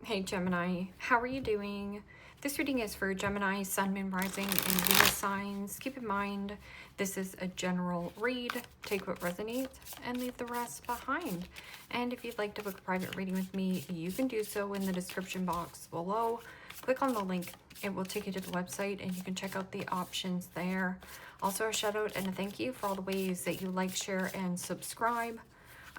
Hey Gemini, how are you doing? This reading is for Gemini, Sun, Moon, Rising, and Venus signs. Keep in mind, this is a general read. Take what resonates and leave the rest behind. And if you'd like to book a private reading with me, you can do so in the description box below. Click on the link. It will take you to the website and you can check out the options there. Also a shout out and a thank you for all the ways that you like, share, and subscribe.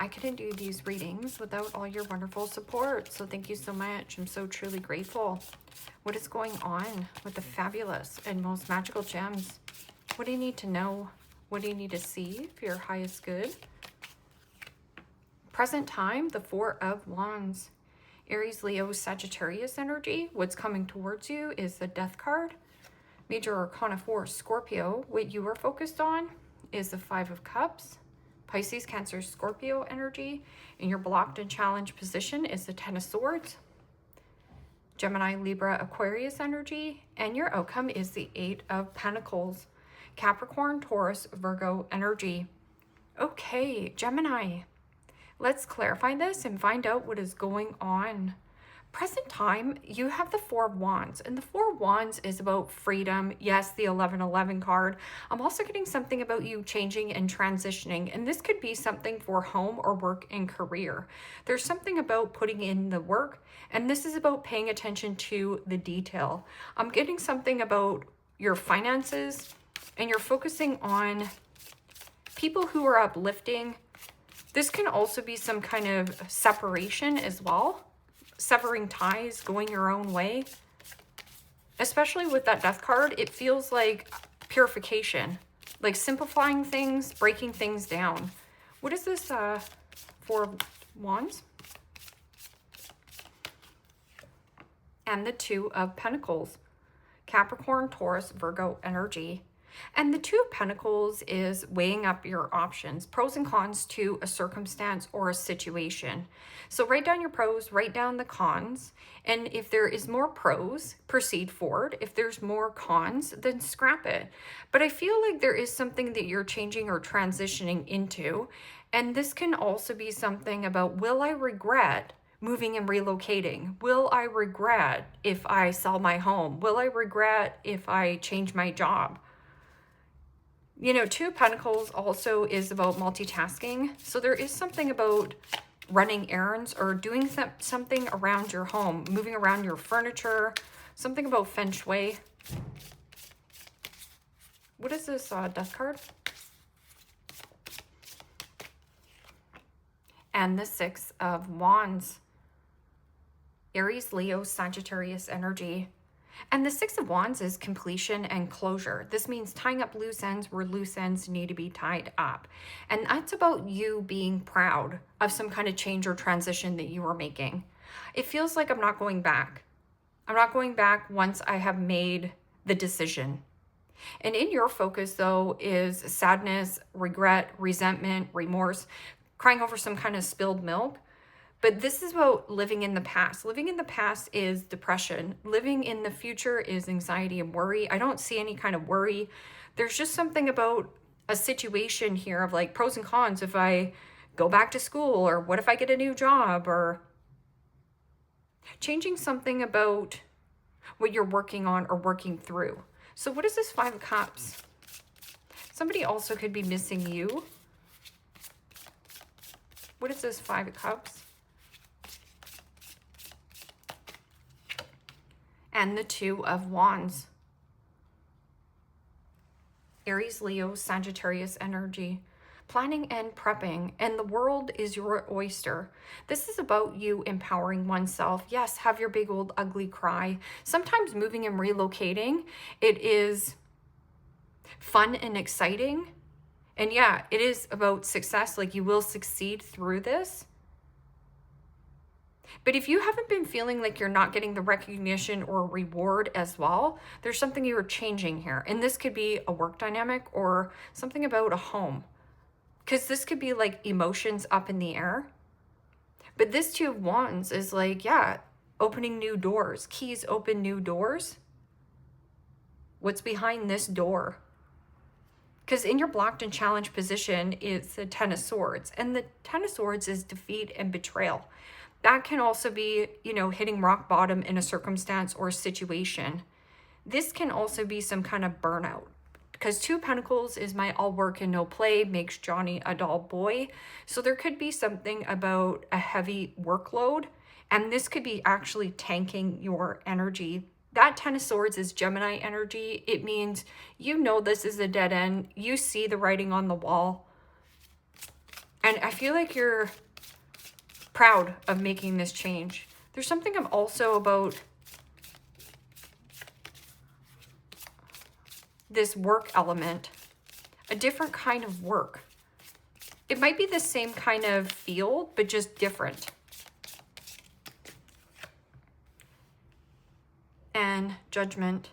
I couldn't do these readings without all your wonderful support, so thank you so much. I'm so truly grateful. What is going on with the fabulous and most magical gems? What do you need to know? What do you need to see for your highest good? Present time, the Four of Wands. Aries, Leo, Sagittarius energy. What's coming towards you is the Death card. Major Arcana 4, Scorpio. What you are focused on is the Five of Cups. Pisces, Cancer, Scorpio energy. In your blocked and challenged position is the Ten of Swords. Gemini, Libra, Aquarius energy. And your outcome is the Eight of Pentacles. Capricorn, Taurus, Virgo energy. Okay, Gemini. Let's clarify this and find out what is going on. Present time, you have the Four of Wands, and the Four of Wands is about freedom. Yes, the 1111 card. I'm also getting something about you changing and transitioning, and this could be something for home or work and career. There's something about putting in the work, and this is about paying attention to the detail. I'm getting something about your finances, and you're focusing on people who are uplifting. This can also be some kind of separation as well. Severing ties, going your own way. Especially with that Death card, it feels like purification. Like simplifying things, breaking things down. What is this Four of Wands? And the Two of Pentacles. Capricorn, Taurus, Virgo energy. And the Two of Pentacles is weighing up your options, pros and cons to a circumstance or a situation. So write down your pros, write down the cons, and if there is more pros, proceed forward. If there's more cons, then scrap it. But I feel like there is something that you're changing or transitioning into, and this can also be something about, will I regret moving and relocating? Will I regret if I sell my home? Will I regret if I change my job? You know, Two of Pentacles also is about multitasking. So there is something about running errands or doing something around your home, moving around your furniture, something about feng shui. What is this Death card? And the Six of Wands. Aries, Leo, Sagittarius energy. And the Six of Wands is completion and closure. This means tying up loose ends where loose ends need to be tied up. And that's about you being proud of some kind of change or transition that you are making. It feels like I'm not going back. I'm not going back once I have made the decision. And in your focus, though, is sadness, regret, resentment, remorse, crying over some kind of spilled milk. But this is about living in the past. Living in the past is depression. Living in the future is anxiety and worry. I don't see any kind of worry. There's just something about a situation here of like pros and cons. If I go back to school, or what if I get a new job, or changing something about what you're working on or working through. So what is this Five of Cups? Somebody also could be missing you. What is this Five of Cups? And the Two of Wands. Aries, Leo, Sagittarius energy. Planning and prepping, and the world is your oyster. This is about you empowering oneself. Yes, have your big old ugly cry. Sometimes moving and relocating, it is fun and exciting. And yeah, it is about success. Like, you will succeed through this. But if you haven't been feeling like you're not getting the recognition or reward as well, there's something you're changing here. And this could be a work dynamic or something about a home. Because this could be like emotions up in the air. But this Two of Wands is like, yeah, opening new doors. Keys open new doors. What's behind this door? Because in your blocked and challenged position is the Ten of Swords. And the Ten of Swords is defeat and betrayal. That can also be, you know, hitting rock bottom in a circumstance or situation. This can also be some kind of burnout, because 2 Pentacles is my all work and no play makes Johnny a dull boy. So there could be something about a heavy workload, and this could be actually tanking your energy. That 10 of Swords is Gemini energy. It means you know this is a dead end. You see the writing on the wall. And I feel like you're proud of making this change. There's something also about this work element, a different kind of work. It might be the same kind of field, but just different. And Judgment,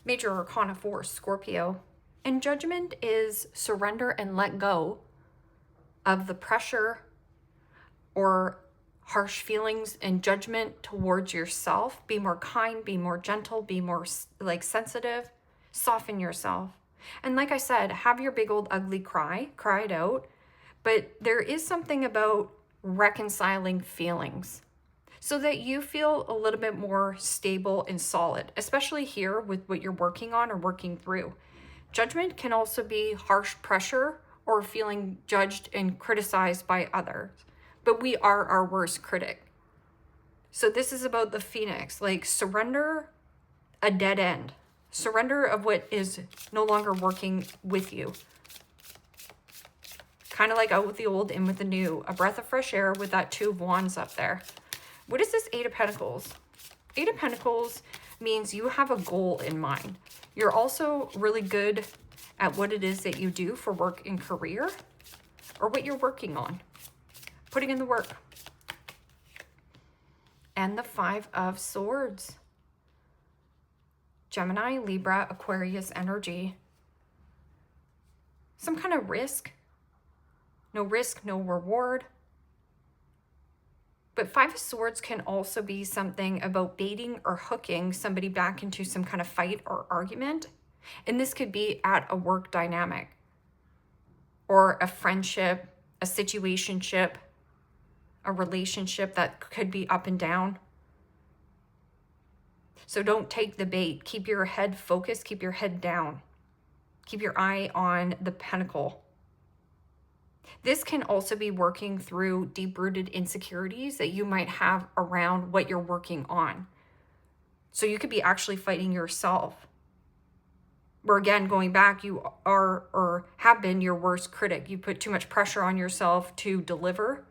Major Arcana 4, Scorpio. And Judgment is surrender and let go of the pressure or harsh feelings and judgment towards yourself. Be more kind, be more gentle, be more like sensitive, soften yourself. And like I said, have your big old ugly cry it out. But there is something about reconciling feelings so that you feel a little bit more stable and solid, especially here with what you're working on or working through. Judgment can also be harsh pressure or feeling judged and criticized by others. But we are our worst critic. So this is about the Phoenix, like surrender a dead end. Surrender of what is no longer working with you. Kind of like out with the old, in with the new. A breath of fresh air with that 2 of Wands up there. What is this 8 of Pentacles? 8 of Pentacles means you have a goal in mind. You're also really good at what it is that you do for work and career, or what you're working on. Putting in the work. And the 5 of Swords. Gemini, Libra, Aquarius energy. Some kind of risk. No risk, no reward. But 5 of Swords can also be something about baiting or hooking somebody back into some kind of fight or argument. And this could be at a work dynamic, or a friendship, a situationship, a relationship that could be up and down. So don't take the bait. Keep your head focused. Keep your head down. Keep your eye on the pentacle. This can also be working through deep-rooted insecurities that you might have around what you're working on. So you could be actually fighting yourself. Or again, going back, you are or have been your worst critic. You put too much pressure on yourself to deliver.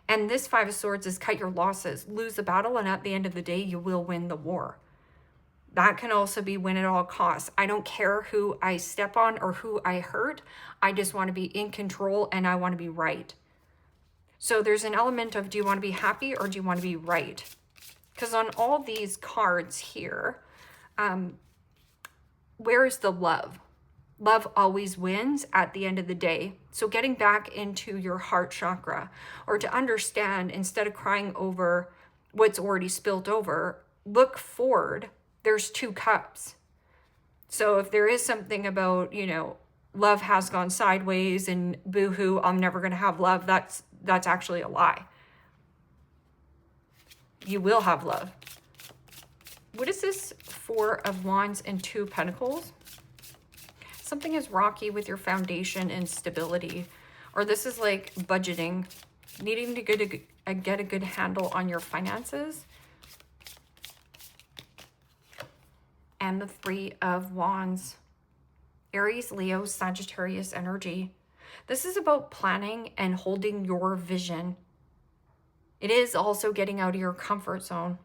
And this 5 of Swords is cut your losses, lose the battle, and at the end of the day, you will win the war. That can also be win at all costs. I don't care who I step on or who I hurt. I just want to be in control and I want to be right. So there's an element of, do you want to be happy or do you want to be right? Because on all these cards here, where is the love? Love always wins at the end of the day. So getting back into your heart chakra, or to understand, instead of crying over what's already spilt over, look forward. There's 2 cups. So if there is something about, you know, love has gone sideways and boo-hoo, I'm never going to have love, that's actually a lie. You will have love. What is this 4 of Wands and 2 of Pentacles? Something is rocky with your foundation and stability. Or this is like budgeting, needing to get a good handle on your finances. And the 3 of Wands. Aries, Leo, Sagittarius energy. This is about planning and holding your vision. It is also getting out of your comfort zone.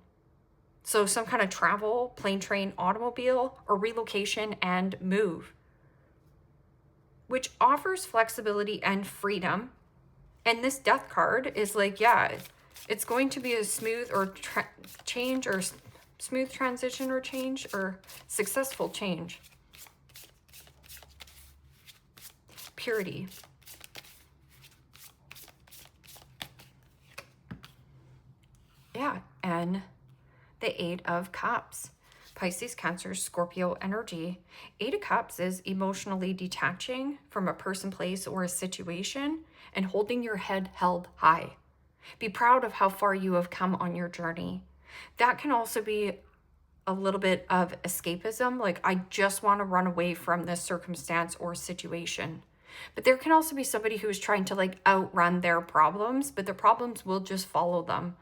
So some kind of travel, plane, train, automobile, or relocation and move, which offers flexibility and freedom. And this Death card is like, yeah, it's going to be a smooth or change, or smooth transition or change, or successful change. Purity. Yeah, and the 8 of Cups. Pisces, Cancer, Scorpio energy. 8 of Cups is emotionally detaching from a person, place, or a situation and holding your head held high. Be proud of how far you have come on your journey. That can also be a little bit of escapism, like I just want to run away from this circumstance or situation. But there can also be somebody who's trying to like outrun their problems, but their problems will just follow them.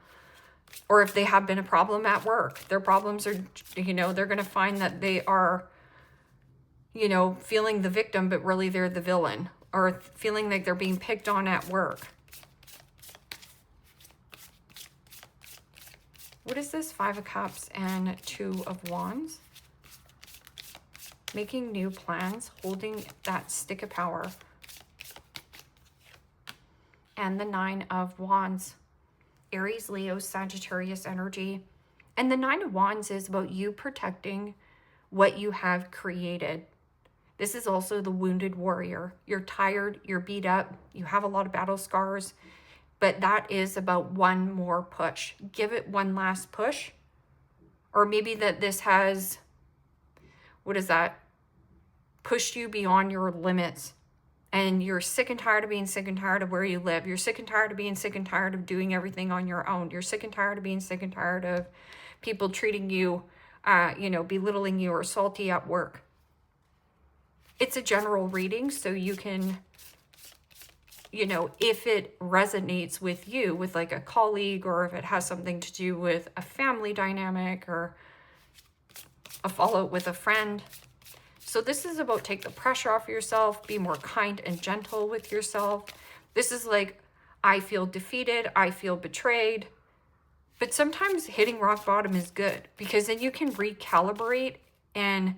Or if they have been a problem at work, their problems are, you know, they're going to find that they are, you know, feeling the victim, but really they're the villain, or feeling like they're being picked on at work. What is this? 5 of Cups and 2 of Wands. Making new plans, holding that stick of power. And the 9 of Wands. Aries, Leo, Sagittarius energy. And the 9 of Wands is about you protecting what you have created. This is also the wounded warrior. You're tired, you're beat up, you have a lot of battle scars, but that is about one more push. Give it one last push. Or maybe that this has, what is that? Pushed you beyond your limits. And you're sick and tired of being sick and tired of where you live. You're sick and tired of being sick and tired of doing everything on your own. You're sick and tired of being sick and tired of people treating you, you know, belittling you or salty at work. It's a general reading, so you can, you know, if it resonates with you, with like a colleague, or if it has something to do with a family dynamic or a fallout with a friend. So this is about take the pressure off yourself, be more kind and gentle with yourself. This is like, I feel defeated, I feel betrayed. But sometimes hitting rock bottom is good, because then you can recalibrate and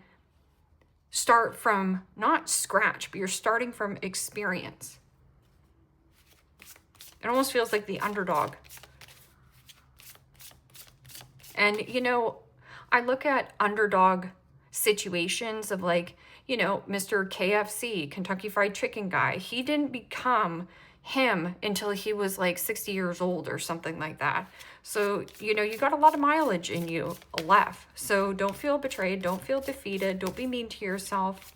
start from not scratch, but you're starting from experience. It almost feels like the underdog. And, you know, I look at underdog situations of like, you know, Mr. KFC, Kentucky Fried Chicken guy. He didn't become him until he was like 60 years old or something like that. So, you know, you got a lot of mileage in you left. So don't feel betrayed. Don't feel defeated. Don't be mean to yourself.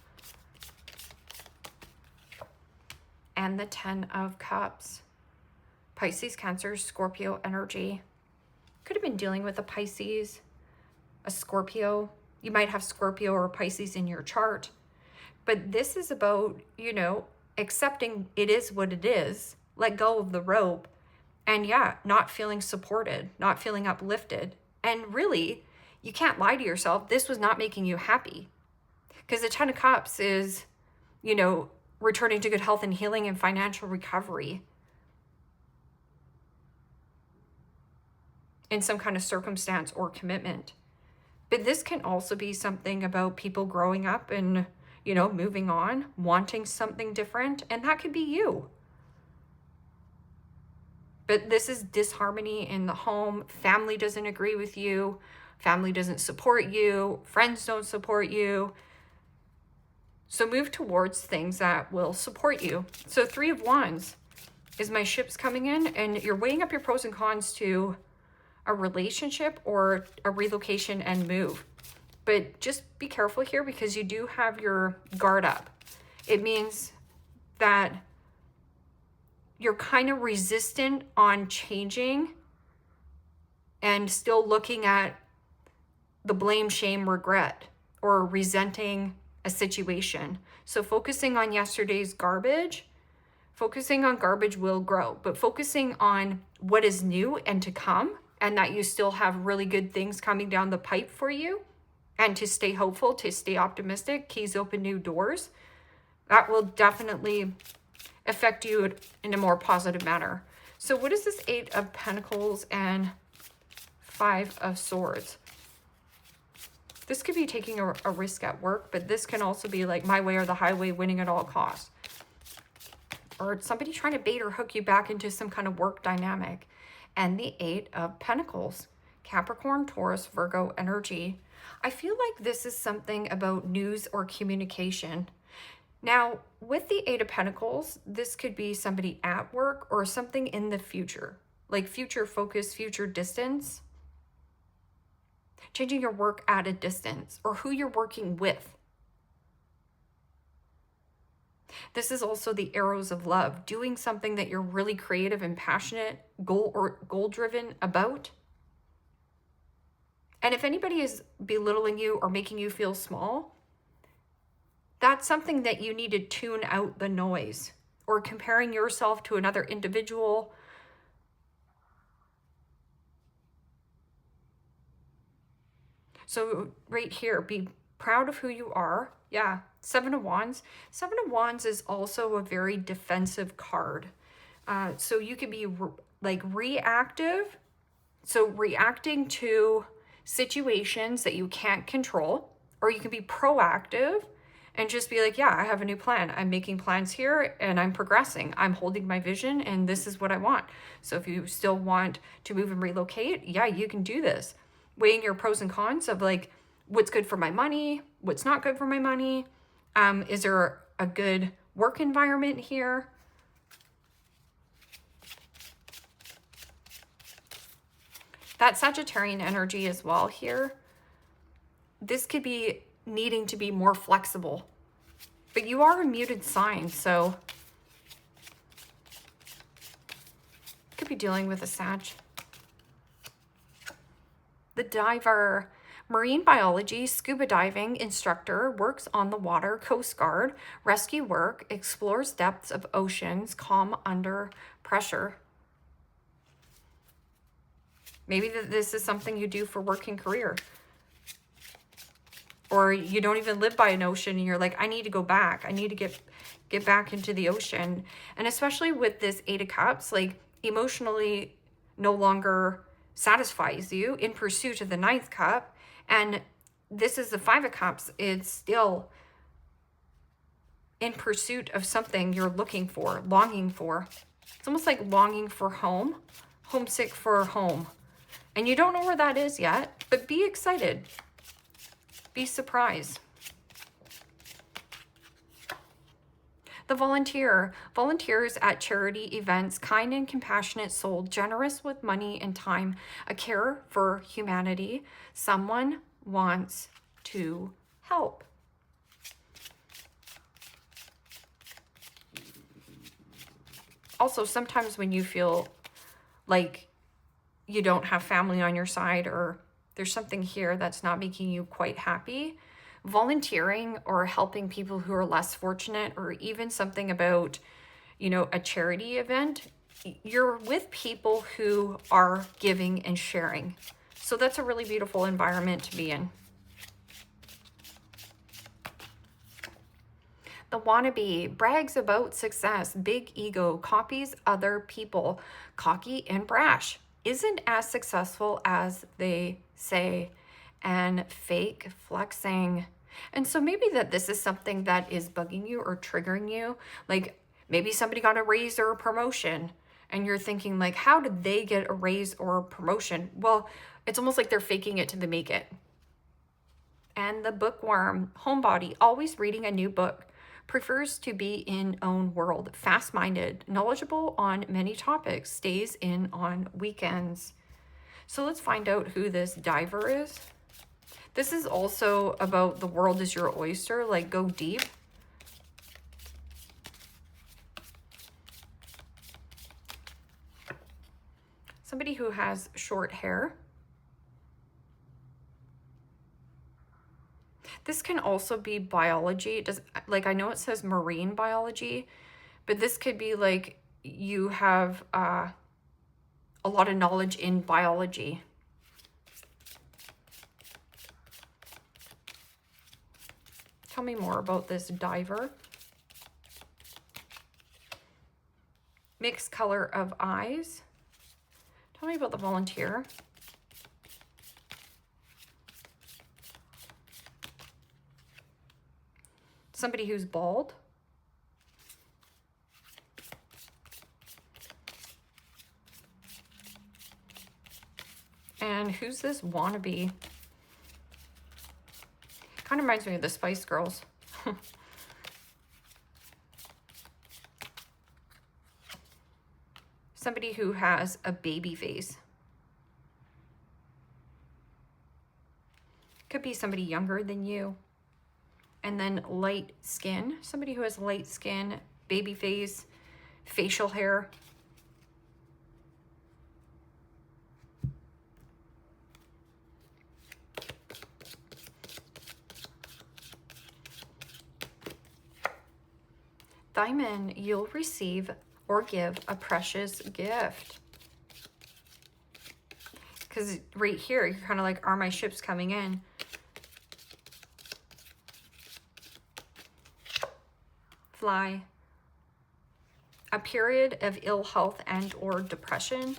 And the 10 of Cups. Pisces, Cancer, Scorpio energy. Could have been dealing with a Pisces, a Scorpio. You might have Scorpio or Pisces in your chart. But this is about, you know, accepting it is what it is. Let go of the rope. And yeah, not feeling supported, not feeling uplifted. And really, you can't lie to yourself. This was not making you happy. Because the 10 of Cups is, you know, returning to good health and healing and financial recovery. In some kind of circumstance or commitment. But this can also be something about people growing up and, you know, moving on, wanting something different, and that could be you. But this is disharmony in the home. Family doesn't agree with you. Family doesn't support you. Friends don't support you. So move towards things that will support you. So 3 of Wands is my ships coming in, and you're weighing up your pros and cons to a relationship or a relocation and move. But just be careful here, because you do have your guard up. It means that you're kind of resistant on changing and still looking at the blame, shame, regret, or resenting a situation. So focusing on yesterday's garbage, focusing on garbage will grow, but focusing on what is new and to come, and that you still have really good things coming down the pipe for you, and to stay hopeful, to stay optimistic, keys open new doors, that will definitely affect you in a more positive manner. So what is this 8 of Pentacles and 5 of Swords? This could be taking a risk at work, but this can also be like my way or the highway, winning at all costs. Or somebody trying to bait or hook you back into some kind of work dynamic. And the 8 of Pentacles, Capricorn, Taurus, Virgo energy. I feel like this is something about news or communication. Now, with the 8 of Pentacles, this could be somebody at work or something in the future, like future focus, future distance. Changing your work at a distance, or who you're working with. This is also the arrows of love, doing something that you're really creative and passionate, goal-driven about. And if anybody is belittling you or making you feel small, that's something that you need to tune out the noise, or comparing yourself to another individual. So right here, be proud of who you are. Yeah, Seven of Wands. Seven of Wands is also a very defensive card. So you could be like reactive. So reacting to situations that you can't control, or you can be proactive and just be like, yeah, I have a new plan. I'm making plans here and I'm progressing. I'm holding my vision and this is what I want. So if you still want to move and relocate, yeah, you can do this. Weighing your pros and cons of like, what's good for my money, what's not good for my money. Is there a good work environment here? That Sagittarian energy as well here. This could be needing to be more flexible, but you are a muted sign, so could be dealing with a Sag. The diver, marine biology, scuba diving instructor, works on the water, Coast Guard, rescue work, explores depths of oceans, calm under pressure. Maybe this is something you do for work and career. Or you don't even live by an ocean and you're like, I need to go back. I need to get back into the ocean. And especially with this Eight of Cups, like emotionally no longer satisfies you, in pursuit of the Ninth Cup. And this is the Five of Cups. It's still in pursuit of something you're looking for, longing for. It's almost like longing for home, homesick for home. And you don't know where that is yet, but be excited. Be surprised. The volunteer. Volunteers at charity events, kind and compassionate soul, generous with money and time, a care for humanity. Someone wants to help. Also, sometimes when you feel like you don't have family on your side, or there's something here that's not making you quite happy, volunteering or helping people who are less fortunate, or even something about, you know, a charity event, you're with people who are giving and sharing. So that's a really beautiful environment to be in. The wannabe brags about success, big ego, copies other people, cocky and brash, isn't as successful as they say, and fake flexing. And so maybe that this is something that is bugging you or triggering you. Like maybe somebody got a raise or a promotion and you're thinking like, how did they get a raise or a promotion? Well, it's almost like they're faking it till they make it. And the bookworm, homebody, always reading a new book, prefers to be in own world, fast-minded, knowledgeable on many topics, stays in on weekends. So let's find out who this diver is. This is also about the world is your oyster, like go deep. Somebody who has short hair. This can also be biology. It does, like, I know it says marine biology, but this could be like you have a lot of knowledge in biology. Tell me more about this diver. Mixed color of eyes. Tell me about the volunteer. Somebody who's bald. And who's this wannabe? Kind of reminds me of the Spice Girls. Somebody who has a baby face. Could be somebody younger than you. And then light skin, somebody who has light skin, baby face, facial hair. Diamond, you'll receive or give a precious gift. Because right here, you're kind of like, are my ships coming in? Fly. A period of ill health and or depression.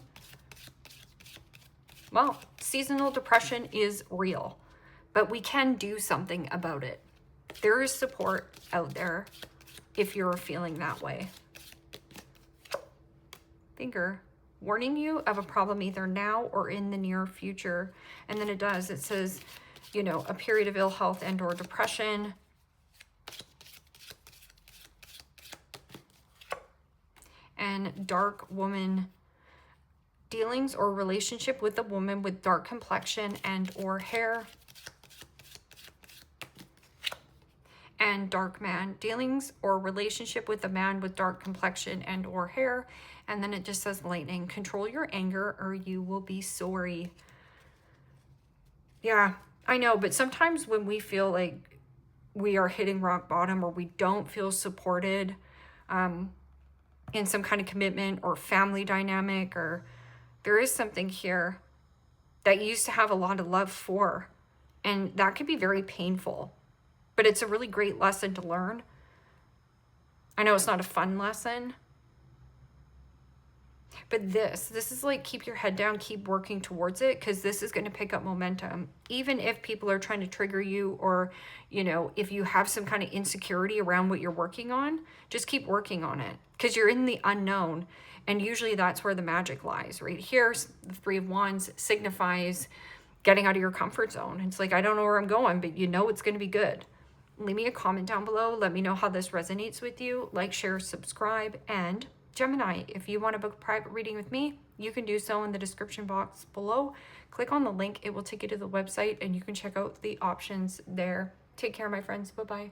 Well, seasonal depression is real, but we can do something about it. There is support out there if you're feeling that way. Finger, warning you of a problem either now or in the near future. And then it says, you know, a period of ill health and or depression. And dark woman, dealings or relationship with a woman with dark complexion and or hair. And dark man, dealings or relationship with a man with dark complexion and or hair. And then it just says lightning, control your anger or you will be sorry. Yeah, I know, but sometimes when we feel like we are hitting rock bottom or we don't feel supported in some kind of commitment or family dynamic, or there is something here that you used to have a lot of love for, and that could be very painful. But it's a really great lesson to learn. I know it's not a fun lesson. But this is like, keep your head down, keep working towards it, because this is going to pick up momentum. Even if people are trying to trigger you, or, you know, if you have some kind of insecurity around what you're working on, just keep working on it, because you're in the unknown. And usually that's where the magic lies. Right here, the Three of Wands signifies getting out of your comfort zone. It's like, I don't know where I'm going, but you know it's going to be good. Leave me a comment down below. Let me know how this resonates with you. Like, share, subscribe. And Gemini, if you want to book a private reading with me, you can do so in the description box below. Click on the link. It will take you to the website and you can check out the options there. Take care, my friends. Bye-bye.